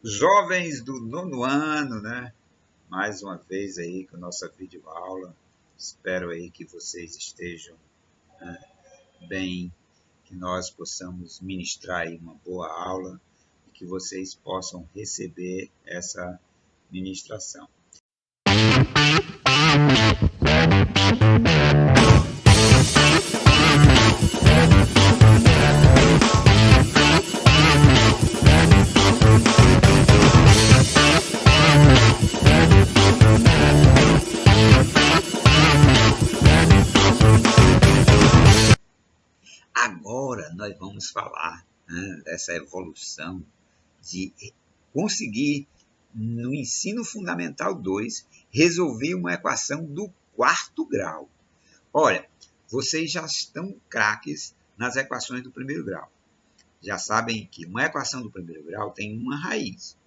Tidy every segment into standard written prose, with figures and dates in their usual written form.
Jovens do nono ano, né? Mais uma vez aí com a nossa videoaula. Espero aí que vocês estejam, né, bem, que nós possamos ministrar aí uma boa aula e que vocês possam receber essa ministração. Agora nós vamos falar, né, dessa evolução de conseguir, no ensino fundamental 2, resolver uma equação do quarto grau. Olha, vocês já estão craques nas equações do primeiro grau. Já sabem que uma equação do primeiro grau tem uma raiz.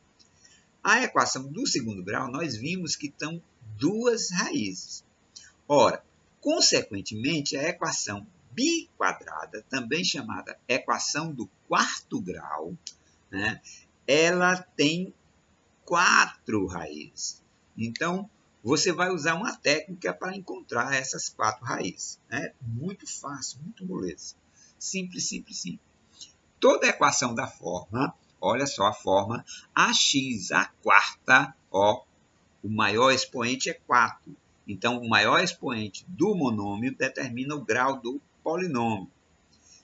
A equação do segundo grau, nós vimos que estão duas raízes. Ora, consequentemente, a equação biquadrada, também chamada equação do quarto grau, né, ela tem 4 raízes. Então, você vai usar uma técnica para encontrar essas 4 raízes. É muito fácil, muito moleza. Simples, simples, simples. Toda equação da forma, olha só a forma, ax, a quarta, ó, o maior expoente é 4. Então, o maior expoente do monômio determina o grau do polinômio.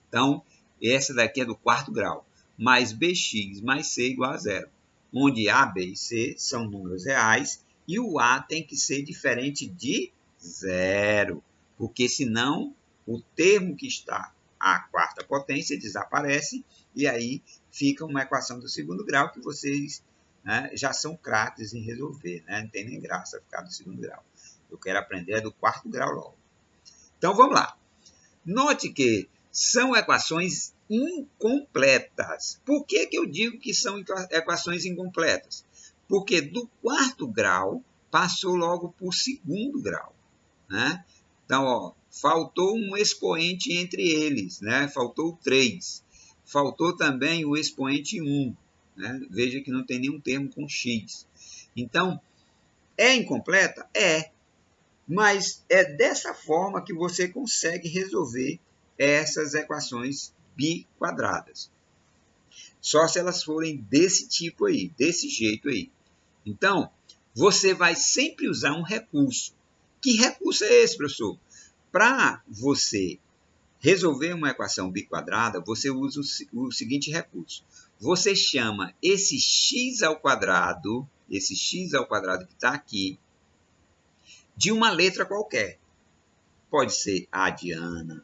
Então, essa daqui é do quarto grau. Mais bx mais c igual a zero. Onde a, b e c são números reais e o a tem que ser diferente de zero. Porque senão o termo que está à quarta potência desaparece e aí fica uma equação do segundo grau que vocês, né, já são craques em resolver, né? Não tem nem graça ficar do segundo grau. Eu quero aprender do quarto grau logo. Então vamos lá. Note que são equações incompletas. Por que eu digo que são equações incompletas? Porque do quarto grau passou logo para o segundo grau, né? Então, ó, faltou um expoente entre eles, né? Faltou 3. Faltou também o expoente 1. Né? Veja que não tem nenhum termo com x. Então, é incompleta? É. Mas é dessa forma que você consegue resolver essas equações biquadradas. Só se elas forem desse tipo aí, desse jeito aí. Então, você vai sempre usar um recurso. Que recurso é esse, professor? Para você resolver uma equação biquadrada, você usa o seguinte recurso. Você chama esse x ao quadrado que está aqui, de uma letra qualquer. Pode ser A de Ana,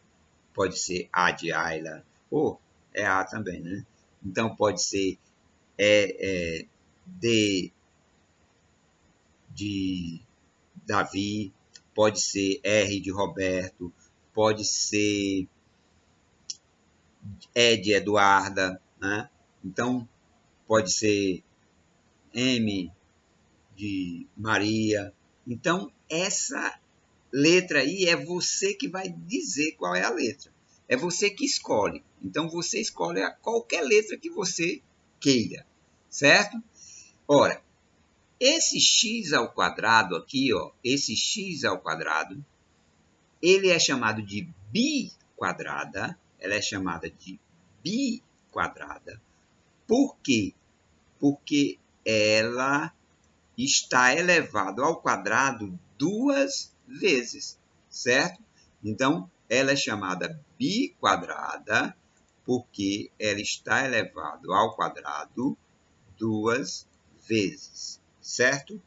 pode ser A de Ayla, ou é A também, né? Então, pode ser D de Davi, pode ser R de Roberto, pode ser E de Eduarda, né? Então, pode ser M de Maria. Então, essa letra aí é você que vai dizer qual é a letra. É você que escolhe. Então, você escolhe qualquer letra que você queira, certo? Ora, esse x ao quadrado aqui, ó, esse x ao quadrado, ele é chamado de biquadrada. Ela é chamada de biquadrada. Por quê? Porque ela está elevado ao quadrado 2 vezes, certo? Então, ela é chamada biquadrada porque ela está elevado ao quadrado 2 vezes, certo?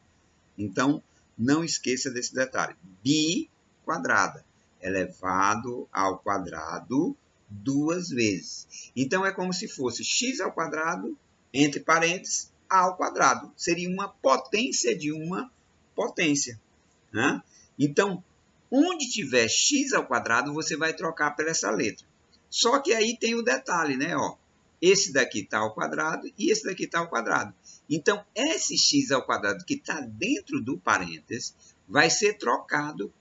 Então, não esqueça desse detalhe. Biquadrada, elevado ao quadrado 2 vezes. Então, é como se fosse x ao quadrado, entre parênteses, a ao quadrado. Seria uma potência de uma potência, né? Então, onde tiver x ao quadrado, você vai trocar por essa letra. Só que aí tem o detalhe, né? Ó, esse daqui está ao quadrado e esse daqui está ao quadrado. Então, esse x ao quadrado que está dentro do parênteses vai ser trocado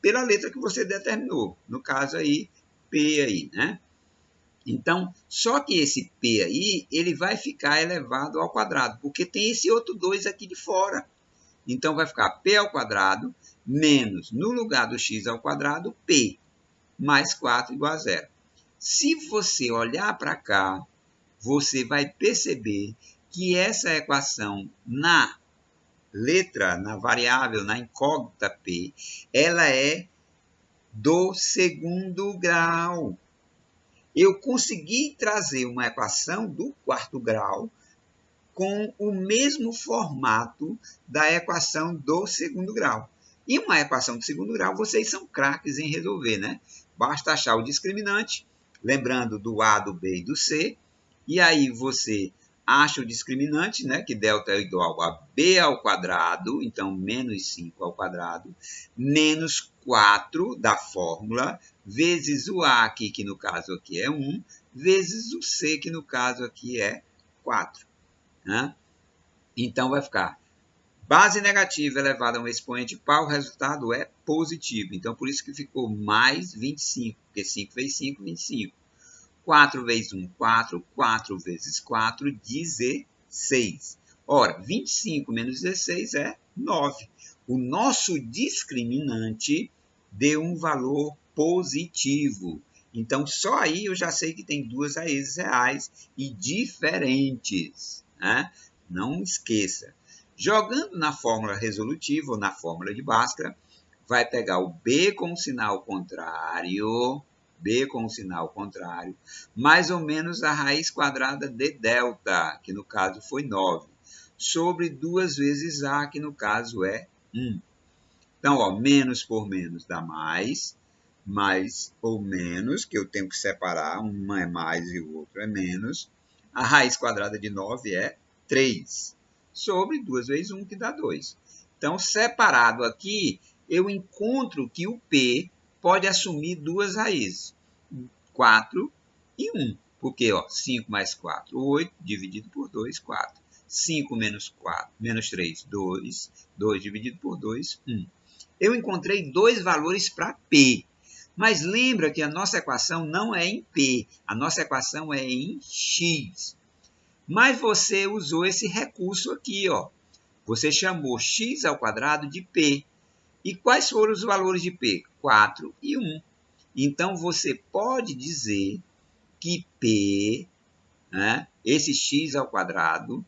pela letra que você determinou. No caso aí, P aí, né? Então, só que esse P aí, ele vai ficar elevado ao quadrado, porque tem esse outro 2 aqui de fora. Então, vai ficar P ao quadrado menos, no lugar do x ao quadrado, P, mais 4 igual a zero. Se você olhar para cá, você vai perceber que essa equação na letra, na variável, na incógnita P, ela é do segundo grau. Eu consegui trazer uma equação do quarto grau com o mesmo formato da equação do segundo grau. E uma equação do segundo grau, vocês são craques em resolver, né? Basta achar o discriminante, lembrando do A, do B e do C, e aí você acha o discriminante, né, que delta é igual a b ao quadrado, então menos 5 ao quadrado, menos 4 da fórmula, vezes o A aqui, que no caso aqui é 1, vezes o C, que no caso aqui é 4. Né? Então, vai ficar base negativa elevada a um expoente par, o resultado é positivo. Então, por isso que ficou mais 25, porque 5 vezes 5, 25. 4 vezes 1, 4. 4 vezes 4, 16. Ora, 25 menos 16 é 9. O nosso discriminante deu um valor positivo. Então, só aí eu já sei que tem duas raízes reais e diferentes. Né? Não esqueça. Jogando na fórmula resolutiva ou na fórmula de Bhaskara, vai pegar o B com o sinal contrário, B com o sinal contrário, mais ou menos a raiz quadrada de delta, que no caso foi 9, sobre 2 vezes A, que no caso é 1. Então, ó, menos por menos dá mais ou menos, que eu tenho que separar, um é mais e o outro é menos. A raiz quadrada de 9 é 3, sobre 2 vezes 1, que dá 2. Então, separado aqui, eu encontro que o P pode assumir duas raízes, 4 e 1. Porque, ó, 5 mais 4, 8, dividido por 2, 4. 5 menos 4, menos 3, 2. 2 dividido por 2, 1. Eu encontrei dois valores para P. Mas lembra que a nossa equação não é em P, a nossa equação é em X. Mas você usou esse recurso aqui, ó. Você chamou x ao quadrado de P. E quais foram os valores de P? 4 e 1. Então, você pode dizer que P, né, esse x ao quadrado,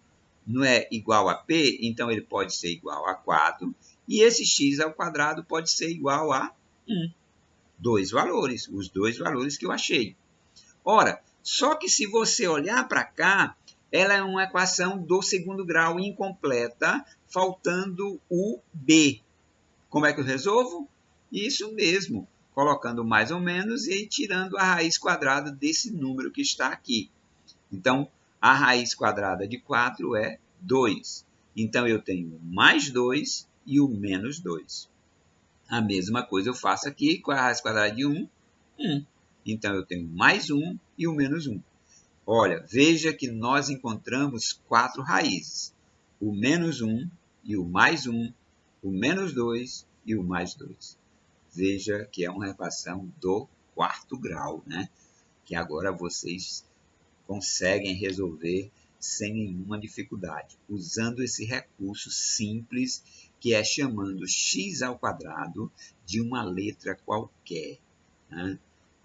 não é igual a P, então ele pode ser igual a 4. E esse x ao quadrado pode ser igual a 1. Dois valores, os dois valores que eu achei. Ora, só que se você olhar para cá, ela é uma equação do segundo grau incompleta, faltando o B. Como é que eu resolvo? Isso mesmo, colocando mais ou menos e tirando a raiz quadrada desse número que está aqui. Então, a raiz quadrada de 4 é 2. Então, eu tenho mais 2 e o menos 2. A mesma coisa eu faço aqui com a raiz quadrada de 1, 1. Então, eu tenho mais 1 e o menos 1. Olha, veja que nós encontramos 4 raízes. O menos 1 e o mais 1, o menos 2 e o mais 2. Veja que é uma equação do quarto grau, né? Que agora vocês conseguem resolver sem nenhuma dificuldade, usando esse recurso simples que é chamando x ao quadrado de uma letra qualquer, né?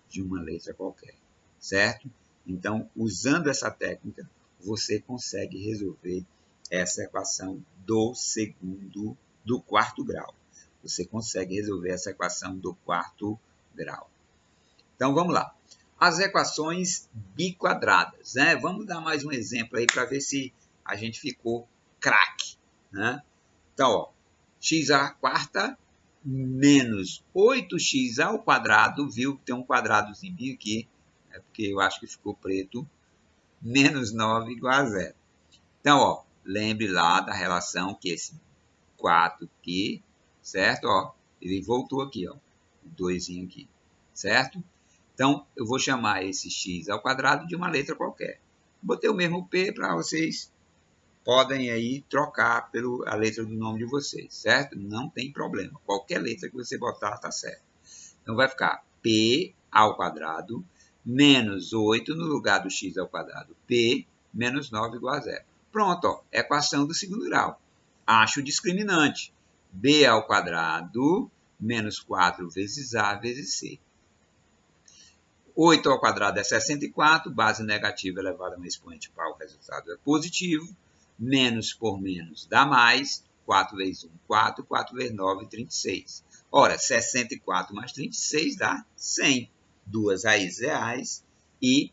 De uma letra qualquer, certo? Então, usando essa técnica, você consegue resolver essa equação do quarto grau. Você consegue resolver essa equação do quarto grau. Então, vamos lá. As equações biquadradas, né? Vamos dar mais um exemplo aí para ver se a gente ficou craque, né? Então, ó, x à quarta menos 8x ao quadrado, viu? Tem um quadradozinho aqui, é porque eu acho que ficou preto, menos 9 igual a zero. Então, ó, lembre lá da relação que esse 4 aqui, certo? Ó, ele voltou aqui, ó, o 2 aqui, certo? Então, eu vou chamar esse x ao quadrado de uma letra qualquer. Botei o mesmo P para vocês podem aí trocar a letra do nome de vocês, certo? Não tem problema. Qualquer letra que você botar está certo. Então, vai ficar P ao quadrado menos 8 no lugar do x ao quadrado, p menos 9 igual a zero. Pronto, ó, equação do segundo grau. Acho o discriminante. B ao quadrado menos 4 vezes A vezes C. 8 ao quadrado é 64, base negativa elevada a um expoente par, o resultado é positivo. Menos por menos dá mais. 4 vezes 1, 4. 4 vezes 9, 36. Ora, 64 mais 36 dá 100. Duas raízes reais e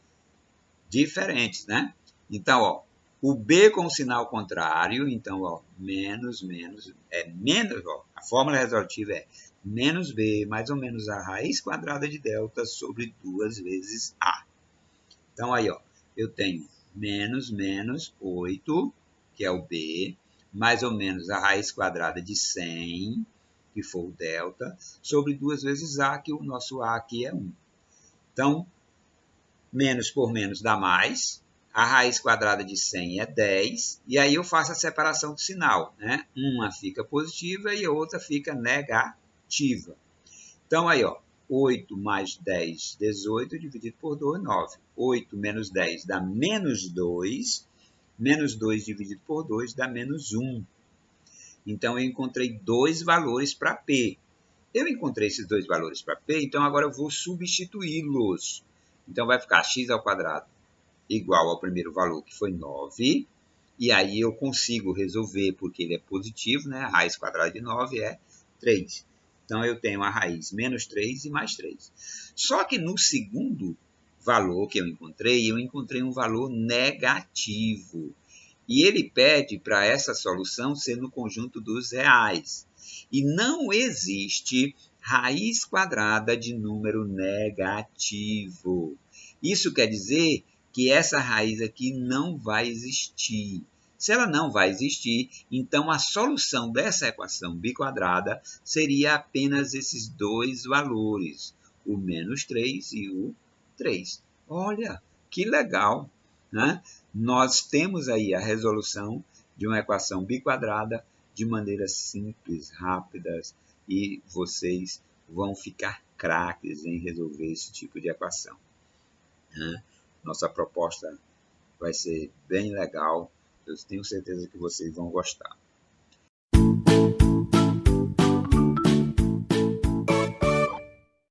diferentes, né? Então, ó, o B com o sinal contrário, então, ó, menos, ó, a fórmula resolutiva é menos B mais ou menos a raiz quadrada de delta sobre 2 vezes A. Então, aí, ó, eu tenho menos 8, que é o B, mais ou menos a raiz quadrada de 100, que for o delta, sobre 2 vezes A, que o nosso A aqui é 1. Então, menos por menos dá mais. A raiz quadrada de 100 é 10. E aí eu faço a separação do sinal, né? Uma fica positiva e a outra fica negativa. Então, aí, ó, 8 mais 10, 18, dividido por 2, 9. 8 menos 10 dá menos 2. Menos 2 dividido por 2 dá menos 1. Então, eu encontrei dois valores para P. Eu encontrei esses dois valores para P, então agora eu vou substituí-los. Então, vai ficar x ao quadrado igual ao primeiro valor, que foi 9. E aí eu consigo resolver, porque ele é positivo, né? A raiz quadrada de 9 é 3. Então, eu tenho a raiz menos 3 e mais 3. Só que no segundo valor que eu encontrei um valor negativo. E ele pede para essa solução ser no conjunto dos reais. E não existe raiz quadrada de número negativo. Isso quer dizer que essa raiz aqui não vai existir. Se ela não vai existir, então a solução dessa equação biquadrada seria apenas esses dois valores, o menos 3 e o 3. Olha, que legal, né? Nós temos aí a resolução de uma equação biquadrada de maneira simples, rápida, e vocês vão ficar craques em resolver esse tipo de equação, né? Nossa proposta vai ser bem legal, eu tenho certeza que vocês vão gostar.